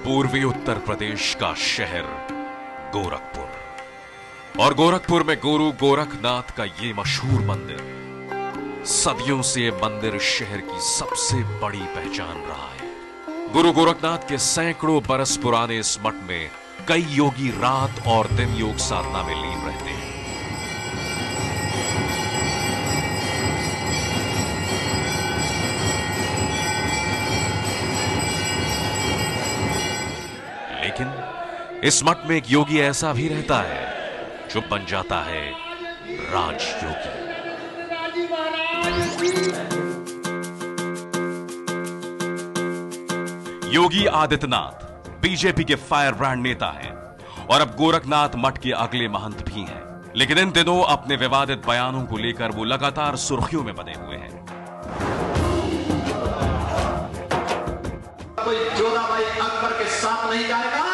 पूर्वी उत्तर प्रदेश का शहर गोरखपुर। और गोरखपुर में गुरु गोरखनाथ का ये मशहूर मंदिर, सदियों से ये मंदिर शहर की सबसे बड़ी पहचान रहा है। गुरु गोरखनाथ के सैकड़ों बरस पुराने इस मठ में कई योगी रात और दिन योग साधना में लीन रहते हैं। लेकिन इस मठ में एक योगी ऐसा भी रहता है जो बन जाता है राजयोगी। योगी आदित्यनाथ बीजेपी के फायर ब्रांड नेता हैं और अब गोरखनाथ मठ के अगले महंत भी हैं। लेकिन इन दिनों अपने विवादित बयानों को लेकर वो लगातार सुर्खियों में बने हुए हैं। कोई जोधाबाई अकबर के साथ नहीं जाएगा,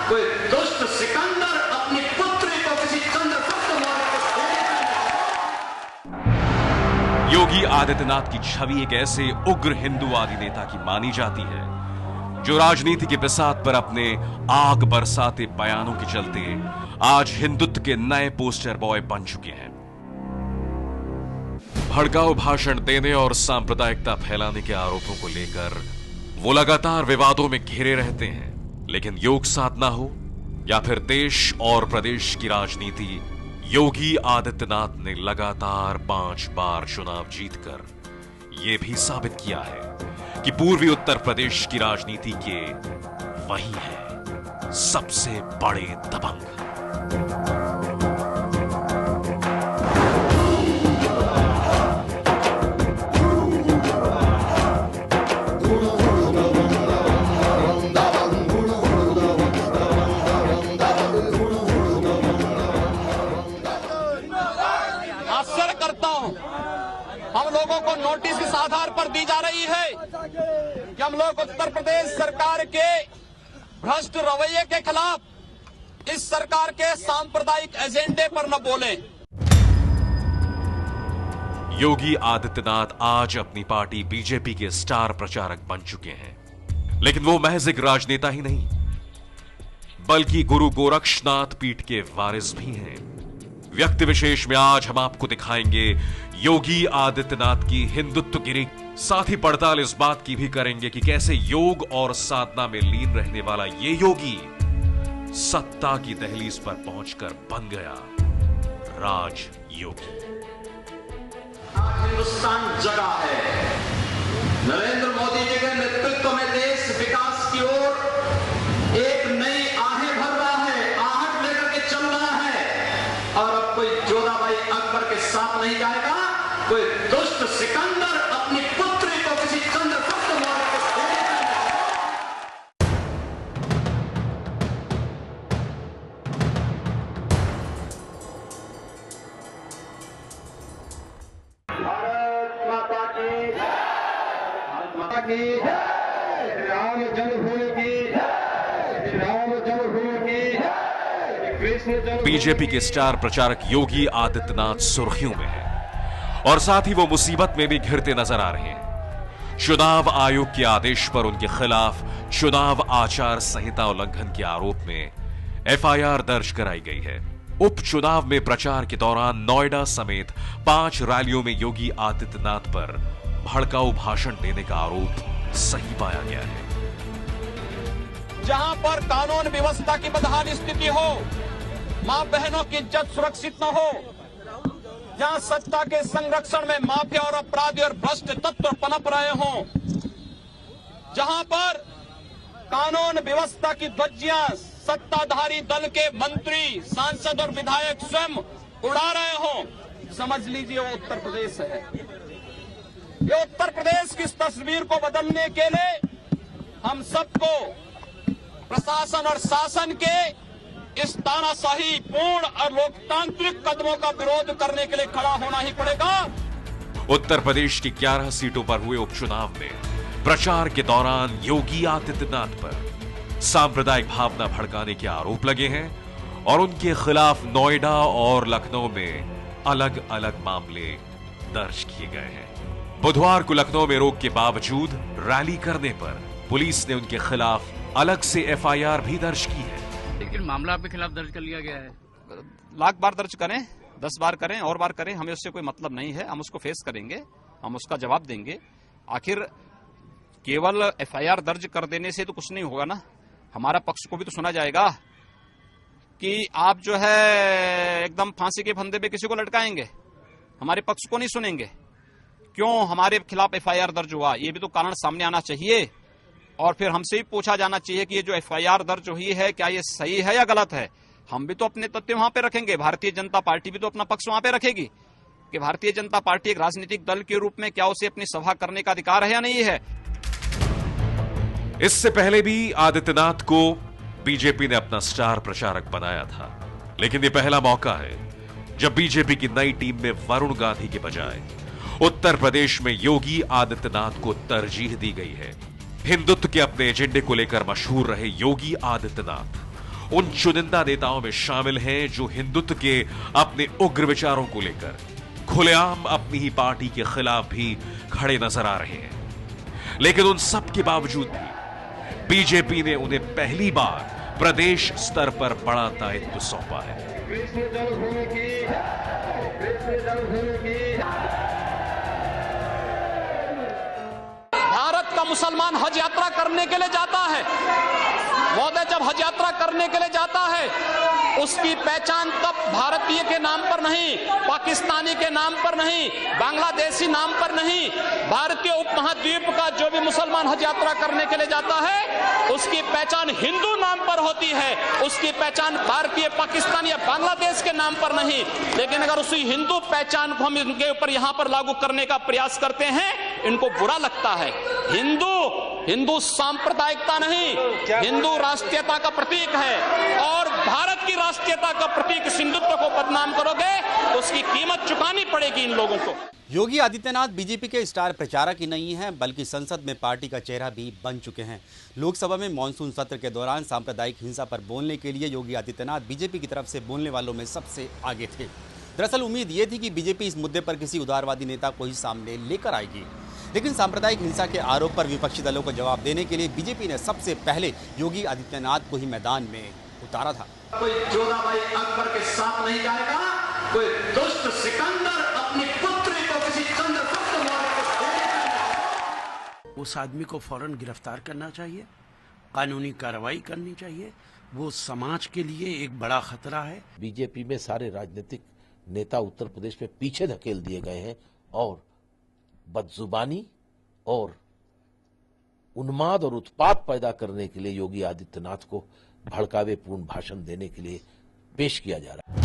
कोई दुष्ट सिकंदर अपनी पुत्री को किसी चंद्रगुप्त मौर्य को। योगी आदित्यनाथ की छवि एक ऐसे उग्र हिंदूवादी नेता की मानी जाती है जो राजनीति के बिसात पर अपने आग बरसाते बयानों के चलते आज हिंदुत्व के नए पोस्टर बॉय बन चुके हैं। भड़काऊ भाषण देने और सांप्रदायिकता फैलाने के आरोपों को लेकर वो लगातार विवादों में घिरे रहते हैं। लेकिन योग साधना हो या फिर देश और प्रदेश की राजनीति, योगी आदित्यनाथ ने लगातार 5 बार चुनाव जीतकर यह भी साबित किया है कि पूर्वी उत्तर प्रदेश की राजनीति के वही है सबसे बड़े दबंग। आश्चर्य करता हूं, हम लोगों को नोटिस इस आधार पर दी जा रही है कि हम लोग उत्तर प्रदेश सरकार के भ्रष्ट रवैये के खिलाफ इस सरकार के सांप्रदायिक एजेंडे पर न बोलें। योगी आदित्यनाथ आज अपनी पार्टी बीजेपी के स्टार प्रचारक बन चुके हैं। लेकिन वो महज एक राजनेता ही नहीं, बल्कि गुरु गोरक्षनाथ पीठ के वारिस भी हैं। व्यक्ति विशेष में आज हम आपको दिखाएंगे योगी आदित्यनाथ की हिंदुत्वगिरी। साथ ही पड़ताल इस बात की भी करेंगे कि कैसे योग और साधना में लीन रहने वाला ये योगी सत्ता की दहलीज पर पहुंचकर बन गया राजयोगी। हिंदुस्तान जगा है। नरेंद्र मोदी जी के नेतृत्व में देश विकास की ओर एक नई आहें भर रहा है, आहट लेकर के चल रहा है। और अब कोई जोधाबाई अकबर के साथ नहीं जाएगा, कोई दुष्ट सिकंदर अपनी पुत्री को किसी चंद्रगुप्त मौर्य को। भारत माता की जय, माता की जय, राम जन्मभूमि की जय, राम जन्मभूमि की जय, कृष्ण जन्मभूमि। बीजेपी के स्टार प्रचारक योगी आदित्यनाथ सुर्खियों में है और साथ ही वो मुसीबत में भी घिरते नजर आ रहे हैं। चुनाव आयोग के आदेश पर उनके खिलाफ चुनाव आचार संहिता उल्लंघन के आरोप में एफआईआर दर्ज कराई गई है। उपचुनाव में प्रचार के दौरान नोएडा समेत 5 रैलियों में योगी आदित्यनाथ पर भड़काऊ भाषण देने का आरोप सही पाया गया है। जहां पर कानून व्यवस्था की बदहाल स्थिति हो, मां बहनों की इज्जत सुरक्षित न हो, जहां सत्ता के संरक्षण में माफिया और अपराधी और भ्रष्ट तत्व पनप रहे हों, जहां पर कानून व्यवस्था की ध्वजियां सत्ताधारी दल के मंत्री, सांसद और विधायक स्वयं उड़ा रहे हों, समझ लीजिए वो उत्तर प्रदेश है। ये उत्तर प्रदेश की इस तस्वीर को बदलने के लिए हम सबको प्रशासन और शासन के इस तानाशाही पूर्ण और लोकतांत्रिक कदमों का विरोध करने के लिए खड़ा होना ही पड़ेगा। उत्तर प्रदेश की 11 सीटों पर हुए उपचुनाव में प्रचार के दौरान योगी आदित्यनाथ पर सांप्रदायिक भावना भड़काने के आरोप लगे हैं और उनके खिलाफ नोएडा और लखनऊ में अलग अलग मामले दर्ज किए गए हैं। बुधवार को लखनऊ में रोक के बावजूद रैली करने पर पुलिस ने उनके खिलाफ अलग से एफआईआर भी दर्ज की है। लेकिन मामला आपके खिलाफ दर्ज कर लिया गया है। लाख बार दर्ज करें, 10 बार करें और बार करें, हमें उससे कोई मतलब नहीं है। हम उसको फेस करेंगे, हम उसका जवाब देंगे। आखिर केवल एफआईआर दर्ज कर देने से तो कुछ नहीं होगा ना, हमारा पक्ष को भी तो सुना जाएगा कि आप जो है एकदम फांसी के फंदे पे किसी को लटकाएंगे, हमारे पक्ष को नहीं सुनेंगे। क्यों हमारे खिलाफ एफआईआर दर्ज हुआ, ये भी तो कारण सामने आना चाहिए। और फिर हमसे भी पूछा जाना चाहिए कि ये जो एफआईआर दर्ज हुई है क्या ये सही है या गलत है। हम भी तो अपने तथ्य वहां पे रखेंगे, भारतीय जनता पार्टी भी तो अपना पक्ष वहां पे रखेगी कि भारतीय जनता पार्टी एक राजनीतिक दल के रूप में क्या उसे अपनी सभा करने का अधिकार है या नहीं है। इससे पहले भी आदित्यनाथ को बीजेपी ने अपना स्टार प्रचारक बनाया था, लेकिन ये पहला मौका है जब बीजेपी की नई टीम में वरुण गांधी के बजाय उत्तर प्रदेश में योगी आदित्यनाथ को तरजीह दी गई है। हिंदुत्व के अपने एजेंडे को लेकर मशहूर रहे योगी आदित्यनाथ उन चुनिंदा नेताओं में शामिल हैं जो हिंदुत्व के अपने उग्र विचारों को लेकर खुलेआम अपनी ही पार्टी के खिलाफ भी खड़े नजर आ रहे हैं। लेकिन उन सब के बावजूद भी बीजेपी ने उन्हें पहली बार प्रदेश स्तर पर बड़ा दायित्व सौंपा है। भारत का मुसलमान हज यात्रा करने के लिए जाता है, महोदय जब हज यात्रा करने के लिए जाता है उसकी पहचान तब भारतीय के नाम पर नहीं, पाकिस्तानी के नाम पर नहीं, बांग्लादेशी नाम पर नहीं, भारतीय उपमहाद्वीप का जो भी मुसलमान हज यात्रा करने के लिए जाता है उसकी पहचान हिंदू नाम पर होती है, उसकी पहचान भारतीय, पाकिस्तानी या बांग्लादेश के नाम पर नहीं। लेकिन अगर उसी हिंदू पहचान को हम इनके ऊपर यहां पर लागू करने का प्रयास करते हैं, इनको बुरा लगता है। हिंदू सांप्रदायिकता नहीं, हिंदू राष्ट्रीयता का प्रतीक है और भारत की राष्ट्रीयता का प्रतीक हिंदुत्व को बदनाम करोगे तो उसकी कीमत चुकानी पड़ेगी इन लोगों को। योगी आदित्यनाथ बीजेपी के स्टार प्रचारक ही नहीं हैं, बल्कि संसद में पार्टी का चेहरा भी बन चुके हैं। लोकसभा में मानसून सत्र के दौरान सांप्रदायिक हिंसा पर बोलने के लिए योगी आदित्यनाथ बीजेपी की तरफ से बोलने वालों में सबसे आगे थे। दरअसल उम्मीद ये थी कि बीजेपी इस मुद्दे पर किसी उदारवादी नेता को ही सामने लेकर आएगी, लेकिन सांप्रदायिक हिंसा के आरोप पर विपक्षी दलों को जवाब देने के लिए बीजेपी ने सबसे पहले योगी आदित्यनाथ को ही मैदान में उतारा था। कोई जोधाबाई अकबर के साथ नहीं जाएगा, कोई दुष्ट सिकंदर अपनी पुत्री को किसी चंद्रगुप्त मौर्य को उस आदमी को फौरन गिरफ्तार करना चाहिए, कानूनी कार्रवाई करनी चाहिए। वो समाज के लिए एक बड़ा खतरा है। बीजेपी में सारे राजनीतिक नेता उत्तर प्रदेश में पीछे धकेल दिए गए हैं और बदजुबानी और उन्माद और उत्पात पैदा करने के लिए योगी आदित्यनाथ को भड़कावेपूर्ण भाषण देने के लिए पेश किया जा रहा है।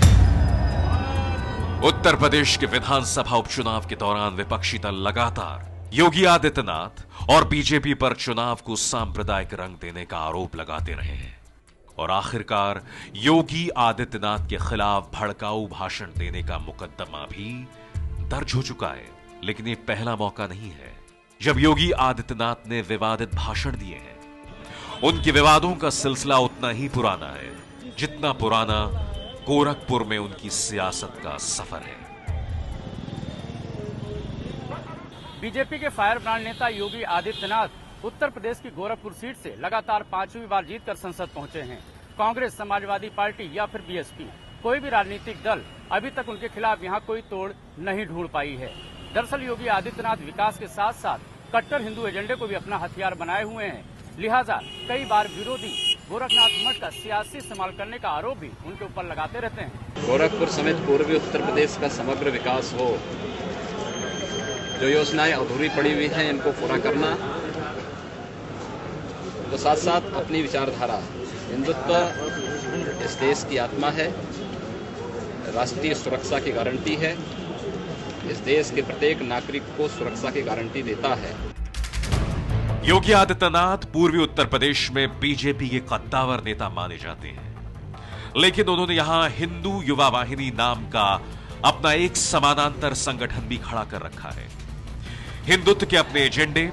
उत्तर प्रदेश के विधानसभा उपचुनाव के दौरान विपक्षी दल लगातार योगी आदित्यनाथ और बीजेपी पर चुनाव को सांप्रदायिक रंग देने का आरोप लगाते रहे हैं और आखिरकार योगी आदित्यनाथ के खिलाफ भड़काऊ भाषण देने का मुकदमा भी दर्ज हो चुका है। लेकिन ये पहला मौका नहीं है जब योगी आदित्यनाथ ने विवादित भाषण दिए हैं। उनके विवादों का सिलसिला उतना ही पुराना है जितना पुराना गोरखपुर में उनकी सियासत का सफर है। बीजेपी के फायर ब्रांड नेता योगी आदित्यनाथ उत्तर प्रदेश की गोरखपुर सीट से लगातार 5वीं बार जीतकर संसद पहुंचे हैं। कांग्रेस, समाजवादी पार्टी या फिर बीएसपी, कोई भी राजनीतिक दल अभी तक उनके खिलाफ यहां कोई तोड़ नहीं ढूंढ पाई है। दरअसल योगी आदित्यनाथ विकास के साथ साथ कट्टर हिंदू एजेंडे को भी अपना हथियार बनाए हुए हैं, लिहाजा कई बार विरोधी गोरखनाथ मठ का सियासी इस्तेमाल करने का आरोप भी उनके ऊपर लगाते रहते हैं। गोरखपुर समेत पूर्वी उत्तर प्रदेश का समग्र विकास हो, जो योजनाएं अधूरी पड़ी हुई हैं इनको पूरा करना, तो साथ साथ अपनी विचारधारा, हिंदुत्व इस देश की आत्मा है, राष्ट्रीय सुरक्षा की गारंटी है, इस देश के प्रत्येक नागरिक को सुरक्षा की गारंटी देता है। योगी आदित्यनाथ पूर्वी उत्तर प्रदेश में बीजेपी के कद्दावर नेता माने जाते हैं, लेकिन उन्होंने यहां हिंदू युवा वाहिनी नाम का अपना एक समानांतर संगठन भी खड़ा कर रखा है। हिंदुत्व के अपने एजेंडे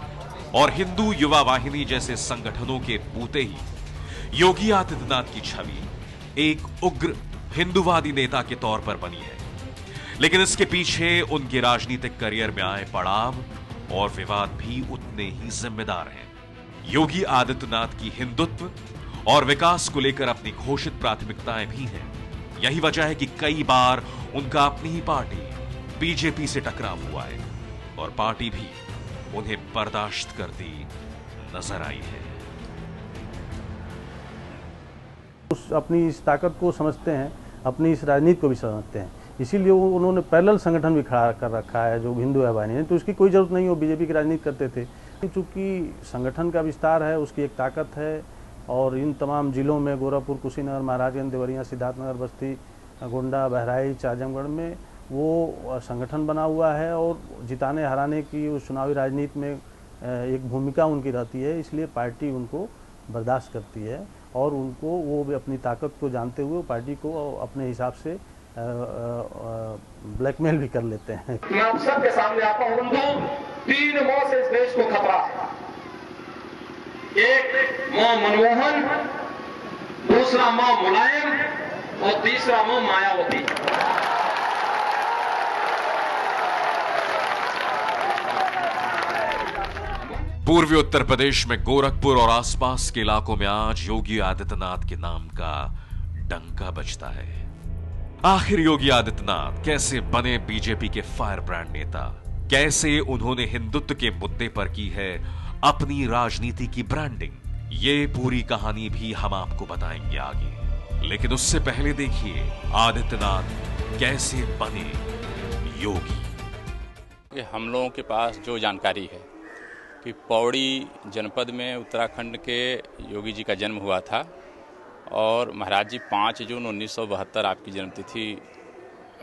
और हिंदू युवा वाहिनी जैसे संगठनों के बूते ही योगी आदित्यनाथ की छवि एक उग्र हिंदूवादी नेता के तौर पर बनी है। लेकिन इसके पीछे उनके राजनीतिक करियर में आए पड़ाव और विवाद भी उतने ही जिम्मेदार हैं। योगी आदित्यनाथ की हिंदुत्व और विकास को लेकर अपनी घोषित प्राथमिकताएं भी हैं। यही वजह है कि कई बार उनका अपनी ही पार्टी बीजेपी से टकराव हुआ है और पार्टी भी उन्हें बर्दाश्त करती नजर आई है। अपनी इस ताकत को समझते हैं, अपनी इस राजनीति को भी समझते हैं, इसीलिए उन्होंने पैरेलल संगठन भी खड़ा कर रखा है जो हिंदू अभिमानी है। तो उसकी कोई जरूरत नहीं हो, बीजेपी की राजनीति करते थे। चूंकि संगठन का विस्तार है, उसकी एक ताकत है और इन तमाम जिलों में गोरखपुर, कुशीनगर, महाराजगंज, देवरिया, सिद्धार्थनगर, बस्ती, गोंडा, बहराइच, आजमगढ़ में वो संगठन बना हुआ है और जिताने हराने की उस चुनावी राजनीति में एक भूमिका उनकी रहती है। इसलिए पार्टी उनको बर्दाश्त करती है और उनको वो भी अपनी ताकत को जानते हुए पार्टी को अपने हिसाब से ब्लैकमेल भी कर लेते हैं। मैं आप सबके सामने आता हूं, तीन मोह से इस देश को खतरा है। एक मोह मनमोहन, दूसरा मोह मुलायम और तीसरा मोह मायावती। पूर्वी उत्तर प्रदेश में गोरखपुर और आसपास के इलाकों में आज योगी आदित्यनाथ के नाम का डंका बजता है। आखिर योगी आदित्यनाथ कैसे बने बीजेपी के फायर ब्रांड नेता? कैसे उन्होंने हिंदुत्व के मुद्दे पर की है अपनी राजनीति की ब्रांडिंग? ये पूरी कहानी भी हम आपको बताएंगे आगे, लेकिन उससे पहले देखिए आदित्यनाथ कैसे बने योगी। हम लोगों के पास जो जानकारी है कि पौड़ी जनपद में उत्तराखंड के योगी जी का जन्म हुआ था और महाराज जी 5 जून 1972 आपकी जन्मतिथि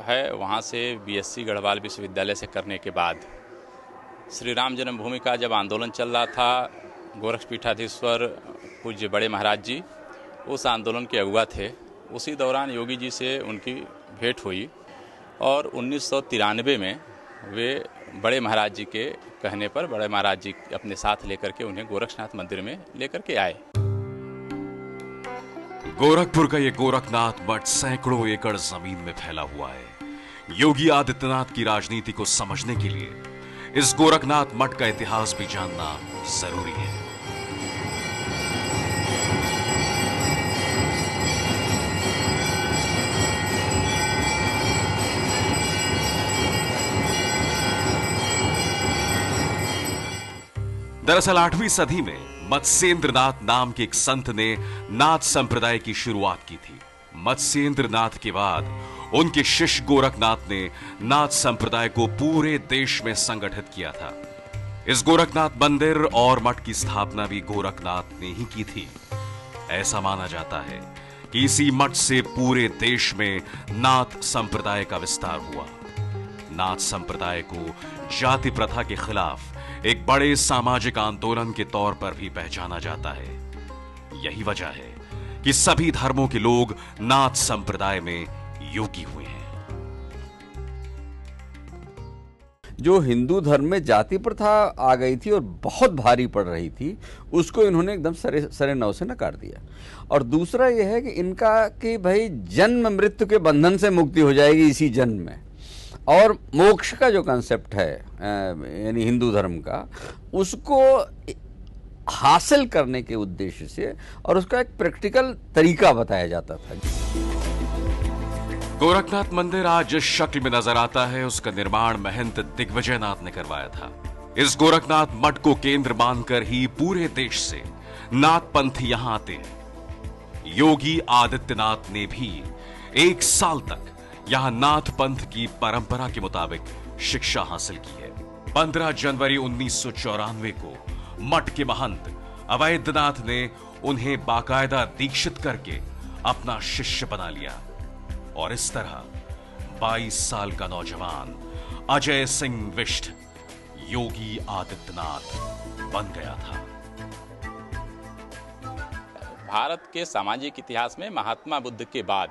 है। वहाँ से बीएससी गढ़वाल विश्वविद्यालय से करने के बाद श्री राम जन्मभूमि का जब आंदोलन चल रहा था, गोरक्षपीठाधीश्वर पूज्य बड़े महाराज जी उस आंदोलन के अगुवा थे। उसी दौरान योगी जी से उनकी भेंट हुई और 1993 में वे बड़े महाराज जी के कहने पर बड़े महाराज जी अपने साथ लेकर के उन्हें गोरक्षनाथ मंदिर में लेकर के आए। गोरखपुर का ये गोरखनाथ मठ सैकड़ों एकड़ जमीन में फैला हुआ है। योगी आदित्यनाथ की राजनीति को समझने के लिए इस गोरखनाथ मठ का इतिहास भी जानना जरूरी है। दरअसल 8वीं सदी में मत्स्येंद्रनाथ नाम के एक संत ने नाथ संप्रदाय की शुरुआत की थी। मत्स्येंद्रनाथ के बाद उनके शिष्य गोरखनाथ ने नाथ संप्रदाय को पूरे देश में संगठित किया था। इस गोरखनाथ मंदिर और मठ की स्थापना भी गोरखनाथ ने ही की थी। ऐसा माना जाता है कि इसी मठ से पूरे देश में नाथ संप्रदाय का विस्तार हुआ। नाथ संप्रदाय को जाति प्रथा के खिलाफ एक बड़े सामाजिक आंदोलन के तौर पर भी पहचाना जाता है। यही वजह है कि सभी धर्मों के लोग नाथ संप्रदाय में योगी हुए हैं। जो हिंदू धर्म में जाति प्रथा आ गई थी और बहुत भारी पड़ रही थी, उसको इन्होंने एकदम सरे नौ से नकार दिया। और दूसरा यह है कि इनका कि भाई जन्म मृत्यु के बंधन से मुक्ति हो जाएगी इसी जन्म में, और मोक्ष का जो कंसेप्ट है यानी हिंदू धर्म का, उसको हासिल करने के उद्देश्य से और उसका एक प्रैक्टिकल तरीका बताया जाता था। गोरखनाथ मंदिर आज जिस शक्ल में नजर आता है उसका निर्माण महंत दिग्विजयनाथ ने करवाया था। इस गोरखनाथ मठ को केंद्र मानकर ही पूरे देश से नाथ पंथ यहां आते हैं। योगी आदित्यनाथ ने भी 1 साल तक यहां नाथ पंथ की परंपरा के मुताबिक शिक्षा हासिल की है। 15 जनवरी 1994 को मठ के महंत अवैधनाथ ने उन्हें बाकायदा दीक्षित करके अपना शिष्य बना लिया और इस तरह 22 साल का नौजवान अजय सिंह विष्ट योगी आदित्यनाथ बन गया था। भारत के सामाजिक इतिहास में महात्मा बुद्ध के बाद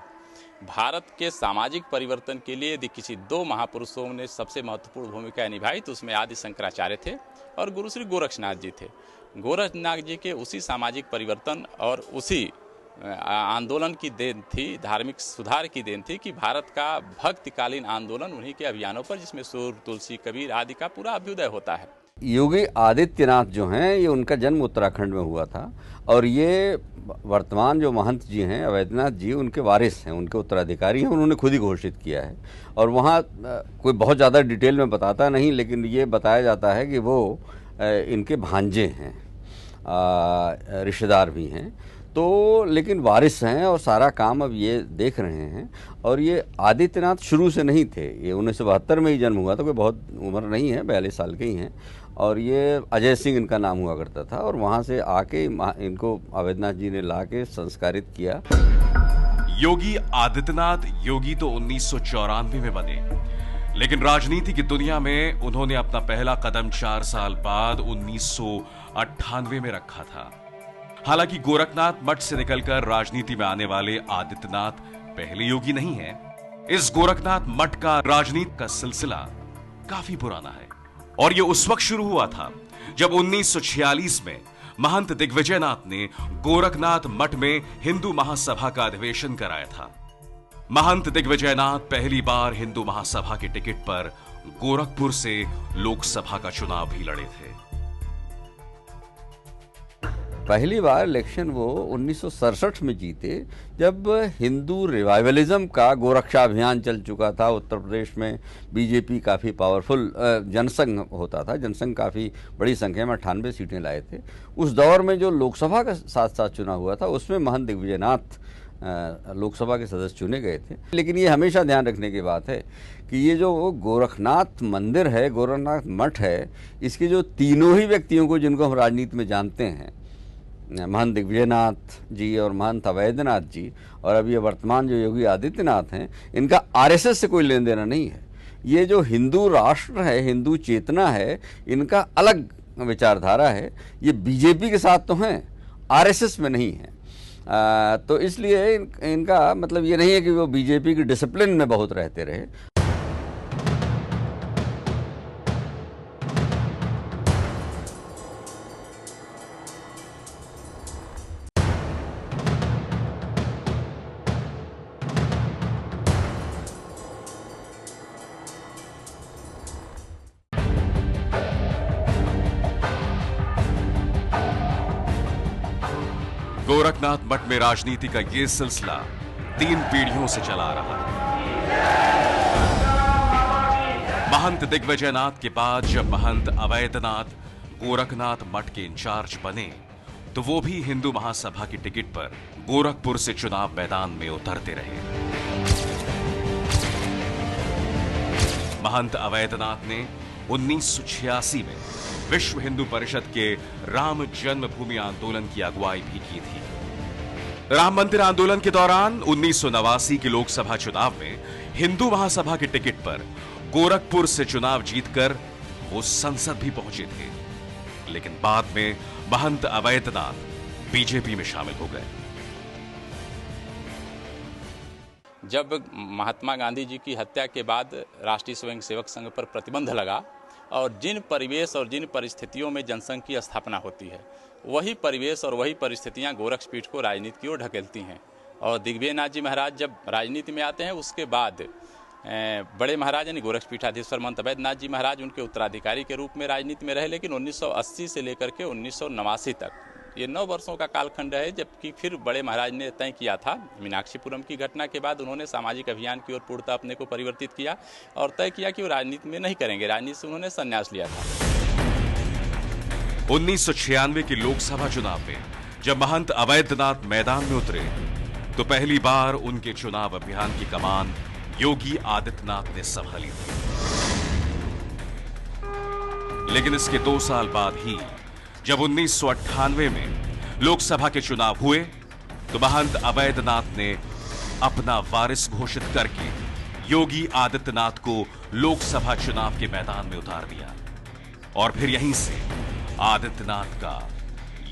भारत के सामाजिक परिवर्तन के लिए यदि किसी 2 महापुरुषों ने सबसे महत्वपूर्ण भूमिका निभाई तो उसमें आदि शंकराचार्य थे और गुरु श्री गोरक्षनाथ जी थे। गोरक्षनाथ जी के उसी सामाजिक परिवर्तन और उसी आंदोलन की देन थी, धार्मिक सुधार की देन थी कि भारत का भक्तिकालीन आंदोलन उन्हीं के अभियानों पर, जिसमें सूर, तुलसी, कबीर आदि का पूरा अभ्युदय होता है। योगी आदित्यनाथ जो हैं, ये उनका जन्म उत्तराखंड में हुआ था और ये वर्तमान जो महंत जी हैं अवैधनाथ जी, उनके वारिस हैं, उनके उत्तराधिकारी हैं। उन्होंने खुद ही घोषित किया है और वहाँ कोई बहुत ज़्यादा डिटेल में बताता नहीं, लेकिन ये बताया जाता है कि वो इनके भांजे हैं, रिश्तेदार भी हैं, तो लेकिन वारिस हैं और सारा काम अब ये देख रहे हैं। और ये आदित्यनाथ शुरू से नहीं थे, ये 1972 में ही जन्म हुआ था, कोई बहुत उम्र नहीं है, 42 साल के ही हैं। और ये अजय सिंह इनका नाम हुआ करता था और वहाँ से आके इनको अवैधनाथ जी ने ला के संस्कारित किया। योगी आदित्यनाथ योगी तो 1994 में बने, लेकिन राजनीति की दुनिया में उन्होंने अपना पहला कदम 4 साल बाद 1998 में रखा था। हालांकि गोरखनाथ मठ से निकलकर राजनीति में आने वाले आदित्यनाथ पहले योगी नहीं है। इस गोरखनाथ मठ का राजनीति का सिलसिला काफी पुराना है और यह उस वक्त शुरू हुआ था जब 1946 में महंत दिग्विजयनाथ ने गोरखनाथ मठ में हिंदू महासभा का अधिवेशन कराया था। महंत दिग्विजयनाथ पहली बार हिंदू महासभा के टिकट पर गोरखपुर से लोकसभा का चुनाव भी लड़े थे। पहली बार इलेक्शन वो 1967 में जीते, जब हिंदू रिवाइवलिज्म का गोरक्षा अभियान चल चुका था। उत्तर प्रदेश में बीजेपी काफ़ी पावरफुल जनसंघ होता था, जनसंघ काफ़ी बड़ी संख्या में 98 सीटें लाए थे। उस दौर में जो लोकसभा का साथ साथ चुनाव हुआ था, उसमें महंत दिग्विजयनाथ लोकसभा के सदस्य चुने गए थे। लेकिन ये हमेशा ध्यान रखने की बात है कि ये जो गोरखनाथ मंदिर है, गोरखनाथ मठ है, इसके जो तीनों ही व्यक्तियों को जिनको हम राजनीति में जानते हैं, महंत दिग्विजयनाथ जी और महंत अवैधनाथ जी और अब ये वर्तमान जो योगी आदित्यनाथ हैं, इनका आरएसएस से कोई लेन देना नहीं है। ये जो हिंदू राष्ट्र है, हिंदू चेतना है, इनका अलग विचारधारा है। ये बीजेपी के साथ तो हैं, आरएसएस में नहीं है। तो इसलिए इनका मतलब ये नहीं है कि वो बीजेपी की डिसिप्लिन में बहुत रहते रहे। गोरखनाथ मठ में राजनीति का यह सिलसिला 3 पीढ़ियों से चला आ रहा है। महंत दिग्विजयनाथ के बाद जब महंत अवैधनाथ गोरखनाथ मठ के इंचार्ज बने, तो वो भी हिंदू महासभा की टिकट पर गोरखपुर से चुनाव मैदान में उतरते रहे। महंत अवैधनाथ ने 1986 में विश्व हिंदू परिषद के राम जन्मभूमि आंदोलन की अगुवाई भी की थी। राम मंदिर आंदोलन के दौरान 1989 के लोकसभा चुनाव में हिंदू महासभा के टिकट पर गोरखपुर से चुनाव जीतकर वो संसद भी पहुंचे थे। लेकिन बाद में महंत अवैधनाथ बीजेपी में शामिल हो गए। जब महात्मा गांधी जी की हत्या के बाद राष्ट्रीय स्वयंसेवक संघ पर प्रतिबंध लगा और जिन परिवेश और जिन परिस्थितियों में जनसंघ की स्थापना होती है, वही परिवेश और वही परिस्थितियां गोरक्षपीठ को राजनीति की ओर ढकेलती हैं। और दिग्विजयनाथ जी महाराज जब राजनीति में आते हैं, उसके बाद बड़े महाराज यानी गोरक्षपीठाधीश्वर महंत अवैधनाथ जी महाराज उनके उत्तराधिकारी के रूप में राजनीति में रहे। लेकिन 1980 से लेकर के 1989 तक ये 9 वर्षों का कालखंड है, जबकि फिर बड़े महाराज ने तय किया था मीनाक्षीपुरम की घटना के बाद उन्होंने सामाजिक अभियान की ओर पूर्णतः अपने को परिवर्तित किया और तय किया कि वो राजनीति में नहीं करेंगे। राजनीति से उन्होंने संन्यास लिया था। 1996 के लोकसभा चुनाव में जब महंत अवैधनाथ मैदान में उतरे, तो पहली बार उनके चुनाव अभियान की कमान योगी आदित्यनाथ ने संभाली थी। लेकिन इसके 2 साल बाद ही जब 1998 में लोकसभा के चुनाव हुए, तो महंत अवैधनाथ ने अपना वारिस घोषित करके योगी आदित्यनाथ को लोकसभा चुनाव के मैदान में उतार दिया। और फिर यहीं से आदित्यनाथ का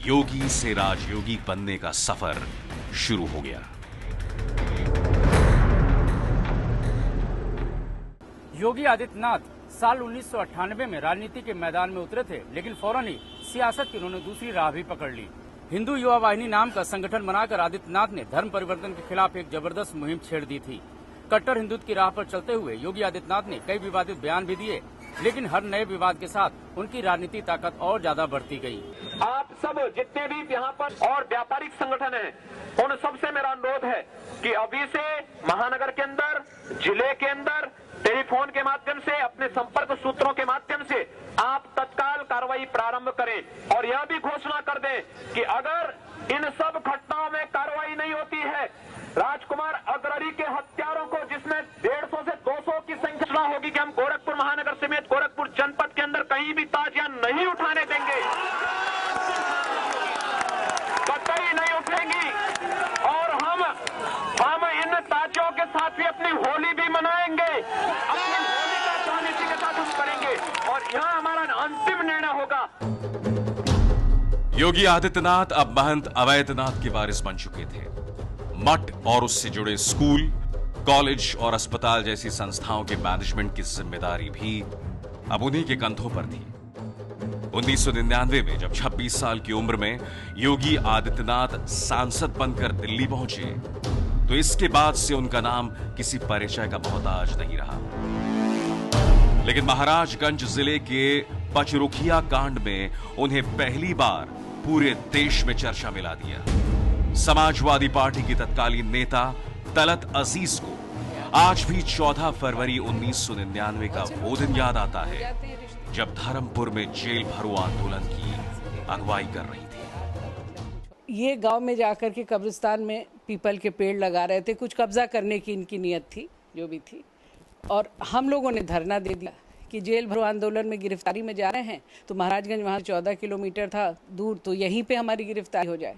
योगी से राजयोगी बनने का सफर शुरू हो गया। योगी आदित्यनाथ साल 1998 में राजनीति के मैदान में उतरे थे, लेकिन फौरन ही सियासत की उन्होंने दूसरी राह भी पकड़ ली। हिंदू युवा वाहिनी नाम का संगठन बनाकर आदित्यनाथ ने धर्म परिवर्तन के खिलाफ एक जबरदस्त मुहिम छेड़ दी थी। कट्टर हिंदुत्व की राह पर चलते हुए योगी आदित्यनाथ ने कई विवादित बयान भी दिए। लेकिन हर नए विवाद के साथ उनकी राजनीतिक ताकत और ज्यादा बढ़ती गई। आप सब जितने भी यहाँ पर और व्यापारिक संगठन हैं, उन सबसे मेरा अनुरोध है कि अभी से महानगर के अंदर, जिले के अंदर टेलीफोन के माध्यम से, अपने संपर्क सूत्रों के माध्यम से आप तत्काल कार्रवाई प्रारंभ करें और यह भी घोषणा कर दें कि अगर इन सब घटनाओं में कार्रवाई नहीं होती है, राजकुमार अग्रणी के हत्यारों को, जिसमें 150 से 200 की संख्या होगी, कि हम गोरखपुर महानगर समेत गोरखपुर जनपद के अंदर कहीं भी ताजियां नहीं उठाने देंगे, कतई नहीं उठेंगी। और हम इन ताजियों के साथ भी अपनी होली भी मनाएंगे, अपनी होली का दहन इसी के साथ हम करेंगे और यहाँ हमारा अंतिम निर्णय होगा। योगी आदित्यनाथ अब महंत अवैधनाथ के वारिस बन चुके थे। मठ और उससे जुड़े स्कूल, कॉलेज और अस्पताल जैसी संस्थाओं के मैनेजमेंट की जिम्मेदारी भी अब उन्हीं के कंधों पर थी। 1999 में जब 26 साल की उम्र में योगी आदित्यनाथ सांसद बनकर दिल्ली पहुंचे, तो इसके बाद से उनका नाम किसी परिचय का मोहताज नहीं रहा। लेकिन महाराजगंज जिले के पचरुखिया कांड में उन्हें पहली बार पूरे देश में चर्चा मिला दिया। समाजवादी पार्टी की तत्कालीन नेता तलत अजीज को आज भी 14 फरवरी 1999 का वो दिन याद आता है जब धर्मपुर में जेल भरो आंदोलन की अगुवाई कर रही थी। ये गांव में जाकर के कब्रिस्तान में पीपल के पेड़ लगा रहे थे, कुछ कब्जा करने की इनकी नियत थी जो भी थी, और हम लोगों ने धरना दे दिया कि जेल भरो आंदोलन में गिरफ्तारी में जा रहे हैं, तो महाराजगंज वहाँ 14 किलोमीटर था दूर, तो यहीं पे हमारी गिरफ्तारी हो जाए।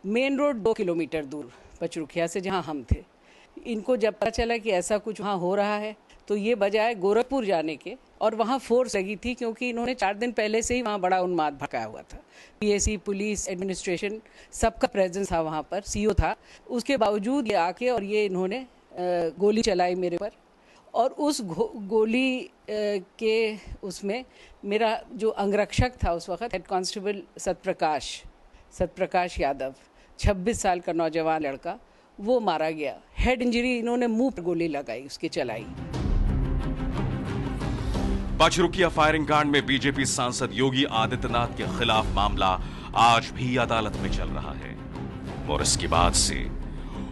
मेन रोड 2 किलोमीटर दूर पचरुखिया से जहाँ हम थे। इनको जब पता चला कि ऐसा कुछ वहाँ हो रहा है, तो ये बजाय गोरखपुर जाने के, और वहाँ फोर्स लगी थी क्योंकि इन्होंने 4 दिन पहले से ही वहाँ बड़ा उन्माद भड़काया हुआ था। पीएसी, पुलिस, एडमिनिस्ट्रेशन, सबका प्रेजेंस था वहाँ पर, सीओ था। उसके बावजूद ये आके और ये इन्होंने गोली चलाई मेरे पर, और उस गोली के उसमें मेरा जो अंगरक्षक था उस वक्त, हेड कांस्टेबल सत्यप्रकाश यादव, 26 साल का नौजवान लड़का, वो मारा गया। हेड इंजरी, इन्होंने मुंह पर गोली लगाई, उसकी चलाई। पचरुखिया फायरिंग कांड में बीजेपी सांसद योगी आदित्यनाथ के खिलाफ मामला आज भी अदालत में चल रहा है और इसके बाद से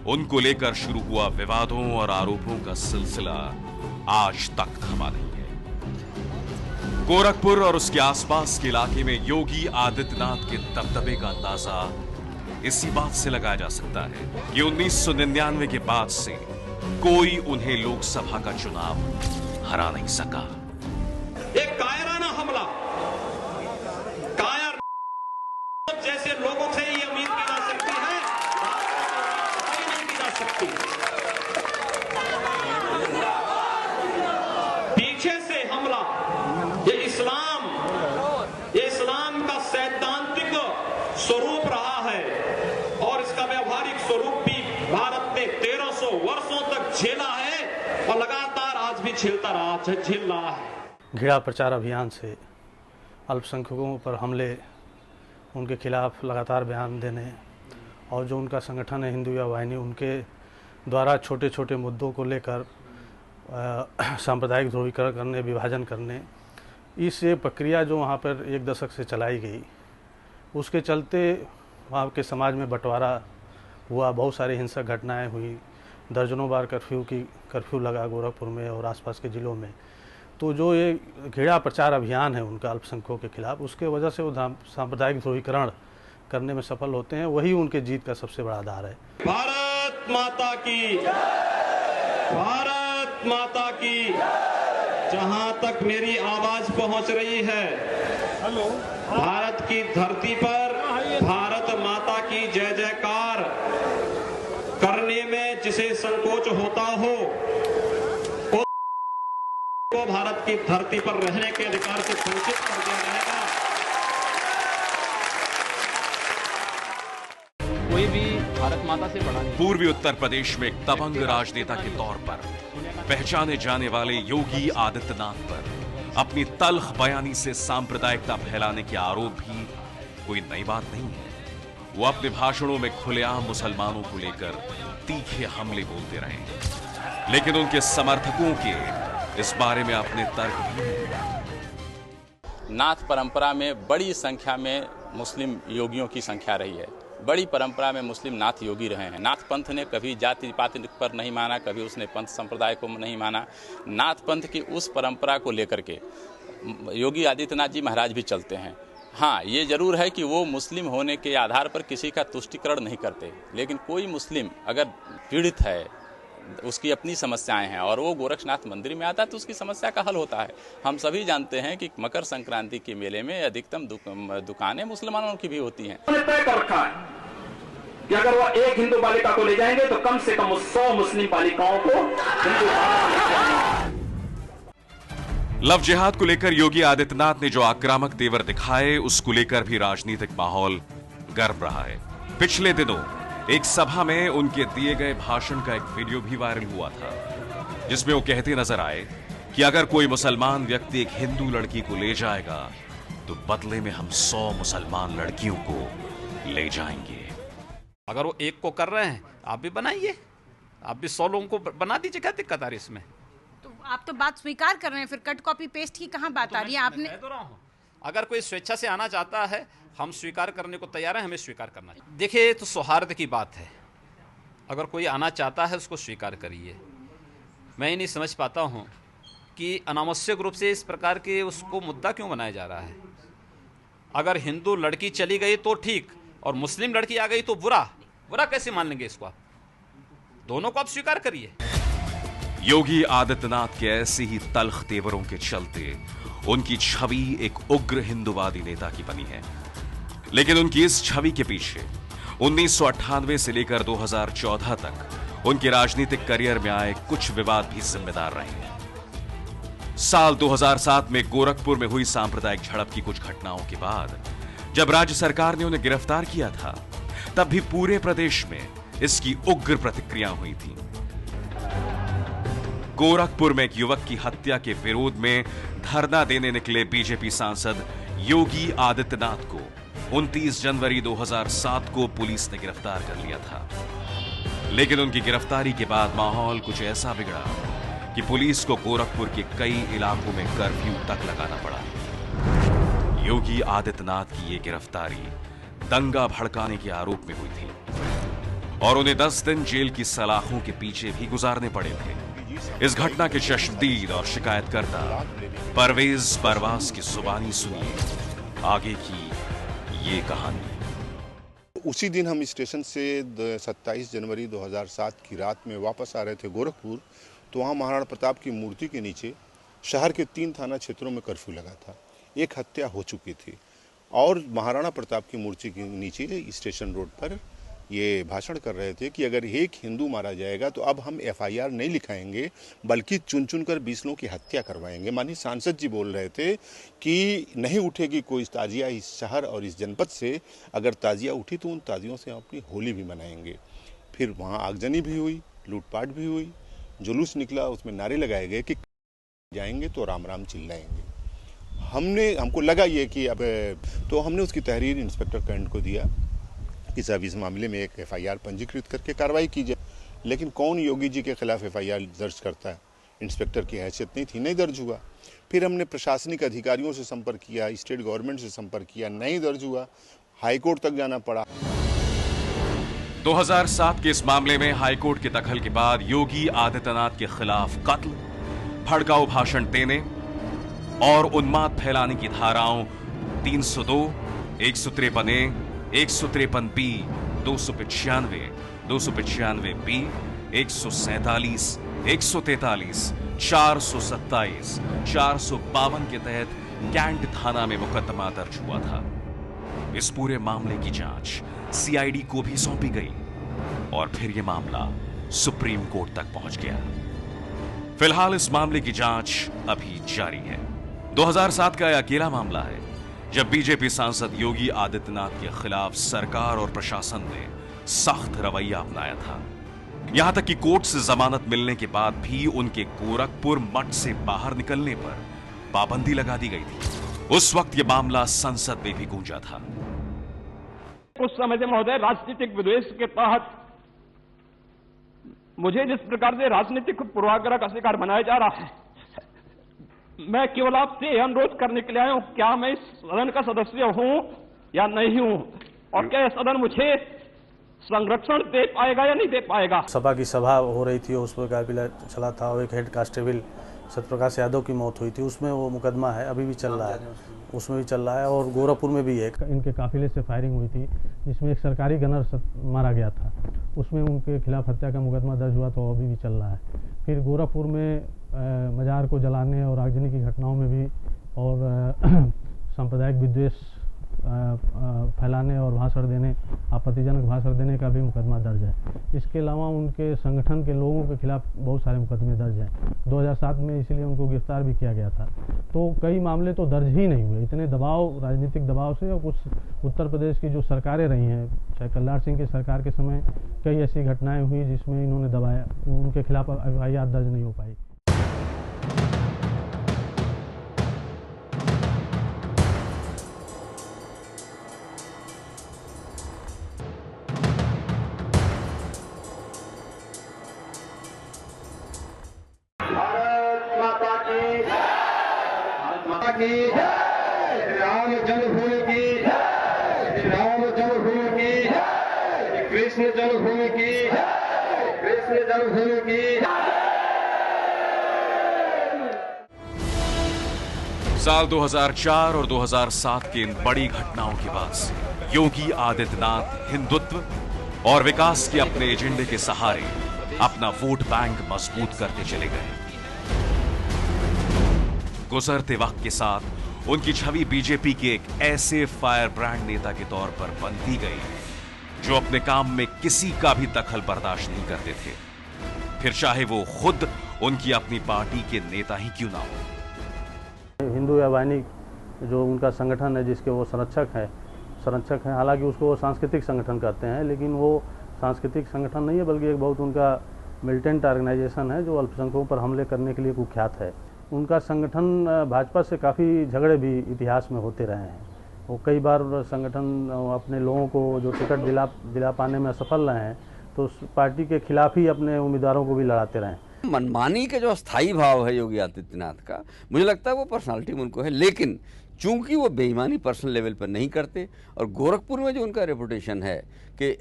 उनको लेकर शुरू हुआ विवादों और आरोपों का सिलसिला आज तक थमा नहीं है। गोरखपुर और उसके आसपास के इलाके में योगी आदित्यनाथ के दबदबे का अंदाजा इसी बात से लगाया जा सकता है कि 1999 के बाद से कोई उन्हें लोकसभा का चुनाव हरा नहीं सका। एक कायराना हमला, कायर जैसे लोगों से ये उम्मीद की जा सकती है, नहीं की जा सकती। पीछे से हमला, ये इस्लाम का सैद्धांतिक स्वरूप रहा है और इसका व्यवहारिक स्वरूप भी भारत ने 1300 वर्षों तक झेला है और लगातार आज भी झेल रहा है। घृणा प्रचार अभियान से अल्पसंख्यकों पर हमले, उनके खिलाफ लगातार बयान देने, और जो उनका संगठन है हिंदू युवा वाहिनी, उनके द्वारा छोटे छोटे मुद्दों को लेकर सांप्रदायिक ध्रुवीकरण करने, विभाजन करने, इस प्रक्रिया जो वहाँ पर 1 दशक से चलाई गई, उसके चलते वहाँ के समाज में बंटवारा हुआ, बहुत सारी हिंसक घटनाएं हुई, दर्जनों बार कर्फ्यू लगा गोरखपुर में और आसपास के ज़िलों में। तो जो ये घृणा प्रचार अभियान है उनका अल्पसंख्यकों के खिलाफ, उसके वजह से वो सांप्रदायिक ध्रुवीकरण करने में सफल होते हैं, वही उनके जीत का सबसे बड़ा आधार है। भारत माता की, भारत माता की। जहां तक मेरी आवाज पहुंच रही है, भारत की धरती पर भारत माता की जय जयकार करने में जिसे संकोच होता हो, को भारत की धरती पर रहने के अधिकार से वंचित कर दिया जाएगा। कोई भी भारत माता से बड़ा नहीं। पूर्वी उत्तर प्रदेश में एक दबंग राजनेता के तौर पर पहचाने जाने वाले योगी आदित्यनाथ पर अपनी तल्ख बयानी से सांप्रदायिकता फैलाने के आरोप भी कोई नई बात नहीं है। वो अपने भाषणों में खुलेआम मुसलमानों को लेकर तीखे हमले बोलते रहे, लेकिन उनके समर्थकों के इस बारे में अपने तर्क भी। नाथ परंपरा में बड़ी संख्या में मुस्लिम योगियों की संख्या रही है। बड़ी परंपरा में मुस्लिम नाथ योगी रहे हैं। नाथ पंथ ने कभी जाति पाति पर नहीं माना, कभी उसने पंथ संप्रदाय को नहीं माना। नाथ पंथ की उस परंपरा को लेकर के योगी आदित्यनाथ जी महाराज भी चलते हैं। हाँ, ये जरूर है कि वो मुस्लिम होने के आधार पर किसी का तुष्टिकरण नहीं करते, लेकिन कोई मुस्लिम अगर पीड़ित है, उसकी अपनी समस्याएं हैं और वो गोरक्षनाथ मंदिर में आता है तो उसकी समस्या का हल होता है। हम सभी जानते हैं कि मकर संक्रांति के मेले में अधिकतम दुकानें मुसलमानों की भी होती हैं। तय कर रखा है कि अगर वो एक हिंदू बालिका को ले जाएंगे तो कम से कम 100 मुस्लिम बालिकाओं को लव जिहाद को लेकर योगी आदित्यनाथ ने जो आक्रामक तेवर दिखाए, उसको लेकर भी राजनीतिक माहौल गर्म रहा है। पिछले दिनों एक सभा में उनके दिए गए भाषण का एक वीडियो भी वायरल हुआ था, जिसमें वो कहते नजर आए कि अगर कोई मुसलमान व्यक्ति एक हिंदू लड़की को ले जाएगा तो बदले में हम 100 मुसलमान लड़कियों को ले जाएंगे। अगर वो एक को कर रहे हैं, आप भी बनाइए, आप भी 100 लोगों को बना दीजिए। क्या दिक्कत आ रही है इसमें? तो आप तो बात स्वीकार कर रहे हैं, फिर कट कॉपी पेस्ट की कहां बात आ रही है? आपने कह तो रहा हूं, अगर कोई स्वेच्छा से आना चाहता है, हम स्वीकार करने को तैयार हैं, हमें स्वीकार करना चाहिए। देखिए, तो सौहार्द की बात है। अगर कोई आना चाहता है उसको स्वीकार करिए। मैं ये नहीं समझ पाता हूं कि अनावश्यक रूप से इस प्रकार के उसको मुद्दा क्यों बनाया जा रहा है। अगर हिंदू लड़की चली गई तो ठीक, और मुस्लिम लड़की आ गई तो बुरा कैसे मान लेंगे इसको? आप दोनों को आप स्वीकार करिए। योगी आदित्यनाथ के ऐसे ही तल्ख तेवरों के चलते उनकी छवि एक उग्र हिंदूवादी नेता की बनी है, लेकिन उनकी इस छवि के पीछे 1998 से लेकर 2014 तक उनके राजनीतिक करियर में आए कुछ विवाद भी जिम्मेदार रहे हैं। साल 2007 में गोरखपुर में हुई सांप्रदायिक झड़प की कुछ घटनाओं के बाद जब राज्य सरकार ने उन्हें गिरफ्तार किया था, तब भी पूरे प्रदेश में इसकी उग्र प्रतिक्रिया हुई थी। गोरखपुर में एक युवक की हत्या के विरोध में धरना देने निकले बीजेपी सांसद योगी आदित्यनाथ को 29 जनवरी 2007 को पुलिस ने गिरफ्तार कर लिया था। लेकिन उनकी गिरफ्तारी के बाद माहौल कुछ ऐसा बिगड़ा कि पुलिस को गोरखपुर के कई इलाकों में कर्फ्यू तक लगाना पड़ा। योगी आदित्यनाथ की यह गिरफ्तारी दंगा भड़काने के आरोप में हुई थी और उन्हें 10 दिन जेल की सलाखों के पीछे भी गुजारने पड़े थे। इस घटना के चश्मदीद और शिकायतकर्ता परवेज परवास की जुबानी सुनिए आगे की ये कहानी। उसी दिन हम स्टेशन से 27 जनवरी 2007 की रात में वापस आ रहे थे गोरखपुर, तो वहाँ महाराणा प्रताप की मूर्ति के नीचे शहर के 3 थाना क्षेत्रों में कर्फ्यू लगा था। एक हत्या हो चुकी थी और महाराणा प्रताप की मूर्ति के नीचे स्टेशन रोड पर ये भाषण कर रहे थे कि अगर एक हिंदू मारा जाएगा तो अब हम FIR नहीं लिखाएंगे, बल्कि चुन चुन कर 20 लोगों की हत्या करवाएंगे। माननीय सांसद जी बोल रहे थे कि नहीं उठेगी कोई ताजिया इस शहर और इस जनपद से, अगर ताजिया उठी तो उन ताजियों से हम अपनी होली भी मनाएंगे। फिर वहाँ आगजनी भी हुई, लूटपाट भी हुई, जुलूस निकला, उसमें नारे लगाए गए कि जाएंगे तो राम राम चिल्लाएंगे। हमको लगा ये कि अब तो हमने उसकी तहरीर इंस्पेक्टर करंट को दिया कि साहब इस मामले में एक FIR पंजीकृत करके कार्रवाई की जाए। लेकिन कौन योगी जी के खिलाफ FIR दर्ज करता है? इंस्पेक्टर की हैसियत नहीं थी, नहीं दर्ज हुआ। फिर हमने प्रशासनिक अधिकारियों से संपर्क किया, स्टेट गवर्नमेंट से संपर्क किया, नहीं दर्ज हुआ, हाईकोर्ट तक जाना पड़ा। 2007 के इस मामले में हाईकोर्ट के दखल के बाद योगी आदित्यनाथ के खिलाफ कत्ल, भड़काऊ भाषण देने और उन्माद फैलाने की धाराओं 302, 153A, 153B, 295, 295B, 147, 143, 427, 452 के तहत कैंट थाना में मुकदमा दर्ज हुआ था। इस पूरे मामले की जांच CID को भी सौंपी गई और फिर यह मामला सुप्रीम कोर्ट तक पहुंच गया। फिलहाल इस मामले की जांच अभी जारी है। 2007 का यह अकेला मामला है जब बीजेपी सांसद योगी आदित्यनाथ के खिलाफ सरकार और प्रशासन ने सख्त रवैया अपनाया था। यहां तक कि कोर्ट से जमानत मिलने के बाद भी उनके गोरखपुर मठ से बाहर निकलने पर पाबंदी लगा दी गई थी। उस वक्त यह मामला संसद में भी गूंजा था। उस समय से महोदय राजनीतिक विद्वेष के तहत मुझे जिस प्रकार से राजनीतिक पूर्वाग्रह का शिकार बनाया जा रहा है, मैं केवल आपसे यह अनुरोध करने के लिए आया हूं, क्या मैं इस सदन का सदस्य हूं या नहीं हूं, और क्या सदन मुझे संरक्षण दे पाएगा या नहीं दे पाएगा। सभा की सभा हो रही थी, उस पर काफिला चला था और एक हेड कांस्टेबल सत्यप्रकाश यादव की मौत हुई थी, उसमें वो मुकदमा है, अभी भी चल रहा है, उसमें भी चल रहा है। और गोरखपुर में भी एक इनके काफिले से फायरिंग हुई थी जिसमें एक सरकारी गनर मारा गया था, उसमें उनके खिलाफ हत्या का मुकदमा दर्ज हुआ, तो अभी भी चल रहा है। फिर गोरखपुर में मजार को जलाने और आगजनी की घटनाओं में भी और सांप्रदायिक विद्वेष फैलाने और भाषण देने, आपत्तिजनक भाषण देने का भी मुकदमा दर्ज है। इसके अलावा उनके संगठन के लोगों के खिलाफ बहुत सारे मुकदमे दर्ज हैं। 2007 में इसीलिए उनको गिरफ्तार भी किया गया था। तो कई मामले तो दर्ज ही नहीं हुए, इतने दबाव, राजनीतिक दबाव से। और कुछ उत्तर प्रदेश की जो सरकारें रही हैं, चाहे कल्याण सिंह की सरकार के समय कई ऐसी घटनाएं हुई जिसमें इन्होंने दबाया, उनके खिलाफ एफआईआर दर्ज नहीं हो पाई। राम जन्मभूमि की, राम जन्मभूमि की, कृष्ण जन्मभूमि की, कृष्ण जन्मभूमि की। साल 2004 और 2007 के इन बड़ी घटनाओं के बाद से योगी आदित्यनाथ हिंदुत्व और विकास के अपने एजेंडे के सहारे अपना वोट बैंक मजबूत करते चले गए। गुजरते वक्त के साथ उनकी छवि बीजेपी के एक ऐसे फायर ब्रांड नेता के तौर पर बनती गई जो अपने काम में किसी का भी दखल बर्दाश्त नहीं करते थे, फिर चाहे वो खुद उनकी अपनी पार्टी के नेता ही क्यों ना हो। हिंदू या वाहिनी जो उनका संगठन है, जिसके वो संरक्षक हैं, हालांकि उसको वो सांस्कृतिक संगठन कहते हैं, लेकिन वो सांस्कृतिक संगठन नहीं है, बल्कि एक बहुत उनका मिलिटेंट ऑर्गेनाइजेशन है जो अल्पसंख्यकों पर हमले करने के लिए कुख्यात है। उनका संगठन भाजपा से काफ़ी झगड़े भी इतिहास में होते रहे हैं। वो कई बार संगठन अपने लोगों को जो टिकट दिला पाने में असफल रहे हैं, तो उस पार्टी के खिलाफ ही अपने उम्मीदवारों को भी लड़ाते रहे। मनमानी का जो स्थायी भाव है योगी आदित्यनाथ का, मुझे लगता है वो पर्सनालिटी में उनको है, लेकिन चूंकि वो बेईमानी पर्सनल लेवल पर नहीं करते, और गोरखपुर में जो उनका रेपुटेशन है कि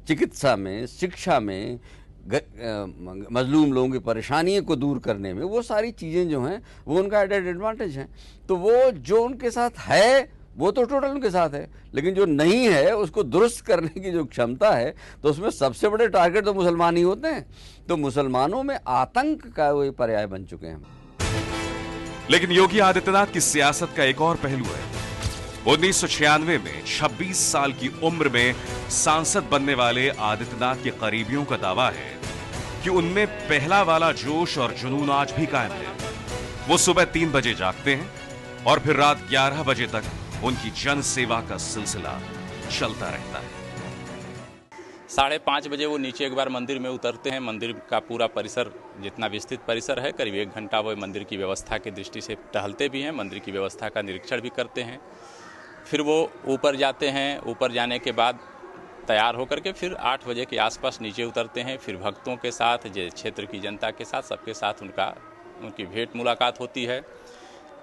चिकित्सा में, शिक्षा में, मजलूम लोगों की परेशानियों को दूर करने में, वो सारी चीज़ें जो हैं वो उनका एडेड एडवांटेज है। तो वो जो उनके साथ है वो तो टोटल उनके साथ है, लेकिन जो नहीं है उसको दुरुस्त करने की जो क्षमता है, तो उसमें सबसे बड़े टारगेट तो मुसलमान ही होते हैं। तो मुसलमानों में आतंक का वो पर्याय बन चुके हैं। लेकिन योगी आदित्यनाथ की सियासत का एक और पहलू है। 1996 में 26 साल की उम्र में सांसद बनने वाले आदित्यनाथ के करीबियों का दावा है कि उनमें पहला वाला जोश और जुनून आज भी कायम है। वो सुबह 3 बजे जागते हैं और फिर रात 11 बजे तक उनकी जन सेवा का सिलसिला चलता रहता है। 5:30 बजे वो नीचे एक बार मंदिर में उतरते हैं। मंदिर का पूरा परिसर, जितना विस्तृत परिसर है, करीब 1 घंटा वो मंदिर की व्यवस्था की दृष्टि से टहलते भी हैं, मंदिर की व्यवस्था का निरीक्षण भी करते हैं। फिर वो ऊपर जाते हैं। ऊपर जाने के बाद तैयार होकर के फिर 8 बजे के आसपास नीचे उतरते हैं। फिर भक्तों के साथ, क्षेत्र की जनता के साथ, सबके साथ उनकी भेंट मुलाकात होती है।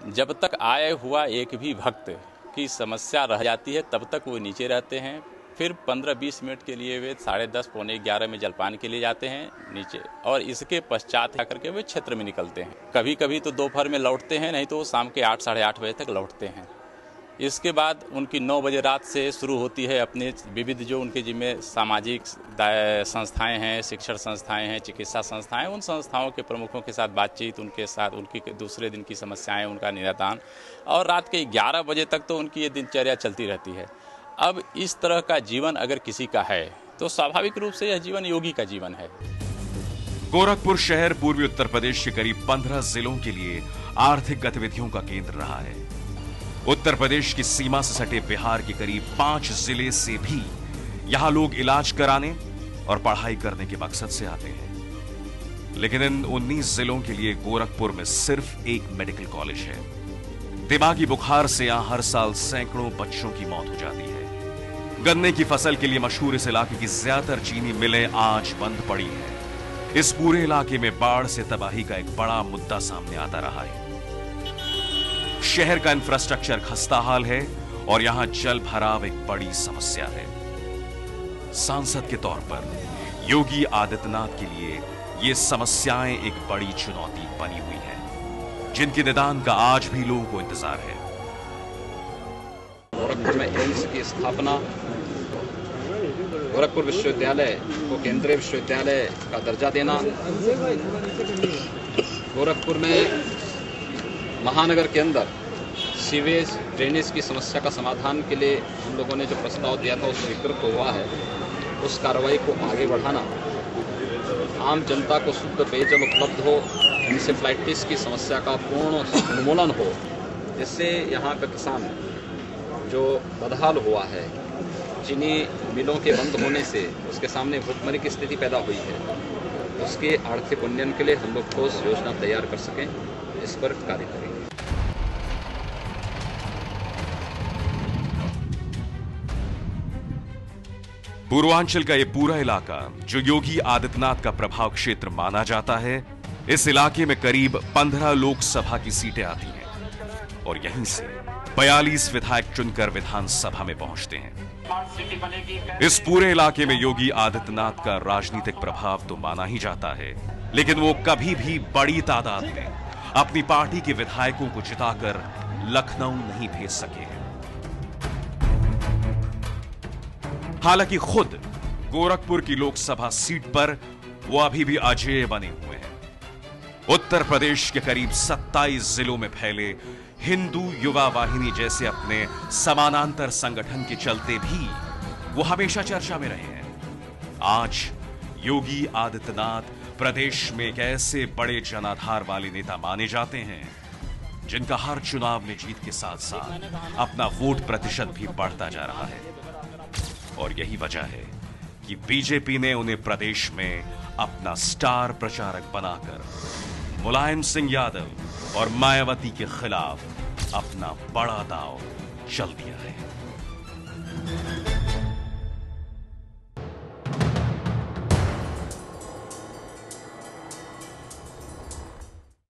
जब तक आए हुआ एक भी भक्त की समस्या रह जाती है तब तक वो नीचे रहते हैं। फिर 15-20 मिनट के लिए वे 10:30 पौने 11 में जलपान के लिए जाते हैं नीचे, और इसके पश्चात आकर के वे क्षेत्र में निकलते हैं। कभी कभी तो दोपहर में लौटते हैं, नहीं तो वो शाम के 8 साढ़े 8 बजे तक लौटते हैं। इसके बाद उनकी 9 बजे रात से शुरू होती है अपने विविध जो उनके जिम्मे सामाजिक संस्थाएं हैं, शिक्षण संस्थाएं हैं, चिकित्सा संस्थाएं, उन संस्थाओं के प्रमुखों के साथ बातचीत, उनके साथ उनकी दूसरे दिन की समस्याएं, उनका निदान, और रात के 11 बजे तक तो उनकी ये दिनचर्या चलती रहती है। अब इस तरह का जीवन अगर किसी का है तो स्वाभाविक रूप से यह जीवन योगी का जीवन है। गोरखपुर शहर पूर्वी उत्तर प्रदेश के करीब 15 जिलों के लिए आर्थिक गतिविधियों का केंद्र रहा है। उत्तर प्रदेश की सीमा से सटे बिहार के करीब 5 जिले से भी यहां लोग इलाज कराने और पढ़ाई करने के मकसद से आते हैं। लेकिन इन 19 जिलों के लिए गोरखपुर में सिर्फ एक मेडिकल कॉलेज है। दिमागी बुखार से यहां हर साल सैकड़ों बच्चों की मौत हो जाती है। गन्ने की फसल के लिए मशहूर इस इलाके की ज्यादातर चीनी मिलें आज बंद पड़ी हैं। इस पूरे इलाके में बाढ़ से तबाही का एक बड़ा मुद्दा सामने आता रहा है। शहर का इंफ्रास्ट्रक्चर खस्ताहाल है और यहां जल भराव एक बड़ी समस्या है। सांसद के तौर पर योगी आदित्यनाथ के लिए ये समस्याएं एक बड़ी चुनौती बनी हुई हैं, जिनके निदान का आज भी लोगों को इंतजार है। गोरखपुर में एम्स की स्थापना, गोरखपुर विश्वविद्यालय को केंद्रीय विश्वविद्यालय का दर्जा देना, गोरखपुर में महानगर के अंदर सीवेज ड्रेनेज की समस्या का समाधान के लिए हम लोगों ने जो प्रस्ताव दिया था उस स्वीकृत हुआ है। उस कार्रवाई को आगे बढ़ाना, आम जनता को शुद्ध पेयजल उपलब्ध हो, इंसेफ्लाइटिस की समस्या का पूर्ण उन्मूलन हो, जिससे यहाँ का किसान जो बदहाल हुआ है, चीनी मिलों के बंद होने से उसके सामने भुखमरी की स्थिति पैदा हुई है, उसके आर्थिक उन्नयन के लिए हम लोग ठोस योजना तैयार कर सकें, इस पर कार्य करेंगे। पूर्वांचल का ये पूरा इलाका जो योगी आदित्यनाथ का प्रभाव क्षेत्र माना जाता है, इस इलाके में करीब 15 लोकसभा की सीटें आती हैं और यहीं से 42 विधायक चुनकर विधानसभा में पहुंचते हैं। इस पूरे इलाके में योगी आदित्यनाथ का राजनीतिक प्रभाव तो माना ही जाता है, लेकिन वो कभी भी बड़ी तादाद में अपनी पार्टी के विधायकों को जिताकर लखनऊ नहीं भेज सके हैं। हालांकि खुद गोरखपुर की लोकसभा सीट पर वो अभी भी अजेय बने हुए हैं। उत्तर प्रदेश के करीब 27 जिलों में फैले हिंदू युवा वाहिनी जैसे अपने समानांतर संगठन के चलते भी वो हमेशा चर्चा में रहे हैं। आज योगी आदित्यनाथ प्रदेश में एक ऐसे बड़े जनाधार वाले नेता माने जाते हैं जिनका हर चुनाव में जीत के साथ साथ अपना वोट प्रतिशत भी बढ़ता जा रहा है। और यही वजह है कि बीजेपी ने उन्हें प्रदेश में अपना स्टार प्रचारक बनाकर मुलायम सिंह यादव और मायावती के खिलाफ अपना बड़ा दांव चल दिया है।